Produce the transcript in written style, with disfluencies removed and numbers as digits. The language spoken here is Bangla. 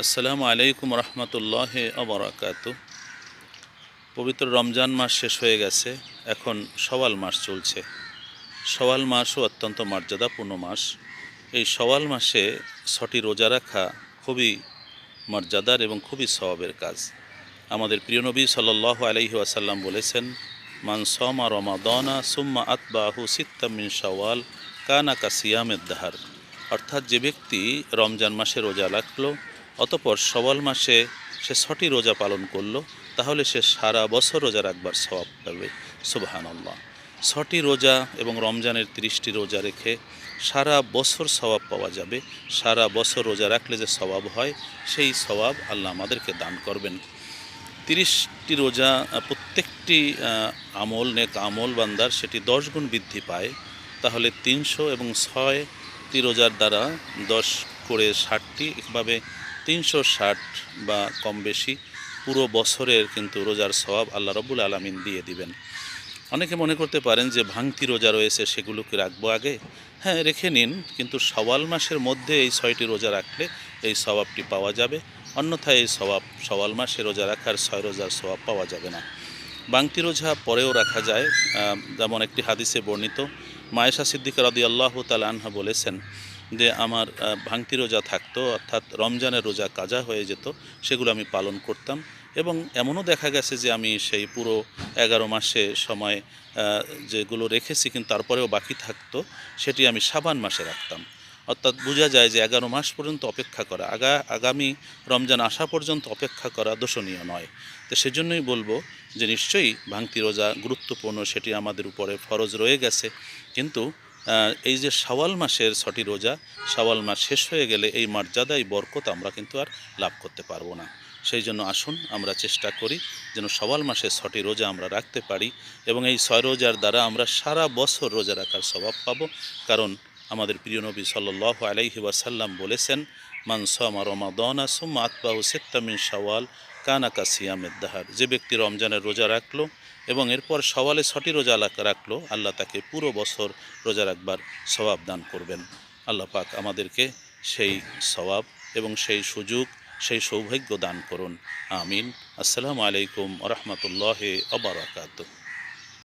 আসসালামু আলাইকুম রহমতুল্লাহ আবরাকাতু। পবিত্র রমজান মাস শেষ হয়ে গেছে, এখন শওয়াল মাস চলছে। শওয়াল মাসও অত্যন্ত মর্যাদাপূর্ণ মাস। এই শওয়াল মাসে 6টি রোজা রাখা খুবই মর্যাদার এবং খুবই সওয়াবের কাজ। আমাদের প্রিয় নবী সাল্লাল্লাহু আলাইহি ওয়াসাল্লাম বলেছেন, মান সামা রমাদানা সুম্মা আতবাহু সিত্তাম মিন শাওয়াল কানা কা সিয়ামেদ দাহার। অর্থাৎ যে ব্যক্তি রমজান মাসে রোজা রাখলো, অতপর শওয়াল মাসে সে 6টি রোজা পালন করলো, তাহলে সে সারা বছর রোজা রাখবার সওয়াব পাবে। সুবহানাল্লাহ। 6টি রোজা এবং রমজানের 30টি রোজা রেখে সারা বছর সওয়াব পাওয়া যাবে। সারা বছর রোজা রাখলে যে সওয়াব হয়, সেই সওয়াব আল্লাহ আমাদেরকে দান করবেন। 30টি রোজা প্রত্যেকটি আমল, নেক আমল বান্দার সেটি 10 গুণ বৃদ্ধি পায়। তাহলে 300 এবং 6টি রোজার দ্বারা 10 করে 60টি, এভাবে 360 বা কম বেশি পুরো বছরের কিন্তু রোজার সওয়াব আল্লাহ রাব্বুল আলামিন দিয়ে দিবেন। অনেকে মনে করতে পারেন যে ভাঙতি রোজা রয়েছে, সেগুলোকে রাখবো আগে। হ্যাঁ, রেখে নিন, কিন্তু শাওয়াল মাসের মধ্যে এই 6টি রোজা রাখলে এই সওয়াবটি পাওয়া যাবে। অন্যথায় এই সওয়াব শাওয়াল মাসে রোজা রাখার 6 রোজার সওয়াব পাওয়া যাবে না। ভাঙতি রোজা পরেও রাখা যায়। যেমন একটি হাদিসে বর্ণিত, মায়েশা সিদ্দিকা রাদিয়াল্লাহু তাআলা আনহা বলেছেন যে আমার ভাঙতি রোজা থাকতো, অর্থাৎ রমজানের রোজা কাজা হয়ে যেত, সেগুলো আমি পালন করতাম। এবং এমনও দেখা গেছে যে আমি সেই পুরো 11 মাসে সময় যেগুলো রেখেছি কিন্তু তারপরেও বাকি থাকতো, সেটি আমি শাবান মাসে রাখতাম। অর্থাৎ বোঝা যায় যে 11 মাস পর্যন্ত অপেক্ষা করা, আগামী রমজান আসা পর্যন্ত অপেক্ষা করা দোষণীয় নয়। তো সেজন্যই বলবো যে নিশ্চয়ই ভাঙতি রোজা গুরুত্বপূর্ণ, সেটি আমাদের উপরে ফরজ রয়ে গেছে। কিন্তু এই যে শাওয়াল মাসের 6টি রোজা, শাওয়াল মাস শেষ হয়ে গেলে এই মর্যাদা, এই বরকত আমরা কিন্তু আর লাভ করতে পারবো না। সেই জন্য আসুন আমরা চেষ্টা করি যেন শাওয়াল মাসে 6টি রোজা আমরা রাখতে পারি, এবং এই 6 রোজার দ্বারা আমরা সারা বছর রোজা রাখার সওয়াব পাবো। কারণ আমাদের প্রিয় নবী সাল্লাল্লাহু আলাইহি ওয়াসাল্লাম বলেছেন, মান সামা রমাদানা সুম্মা আতবাহু সিত্তাম মিন শাওয়াল কানা কা সিয়ামেদ দাহার। যে ব্যক্তি রমজানের রোজা রাখলো এবং এরপর শাওয়ালে 6টি রোজা রাখলো, আল্লাহ তাকে পুরো বছর রোজা রাখবার সওয়াব দান করবেন। আল্লাহ পাক আমাদেরকে সেই সওয়াব এবং সেই সুযোগ, সেই সৌভাগ্য দান করুন। আমিন। আসসালামু আলাইকুম ওয়া রাহমাতুল্লাহি ওয়া বারাকাতুহু।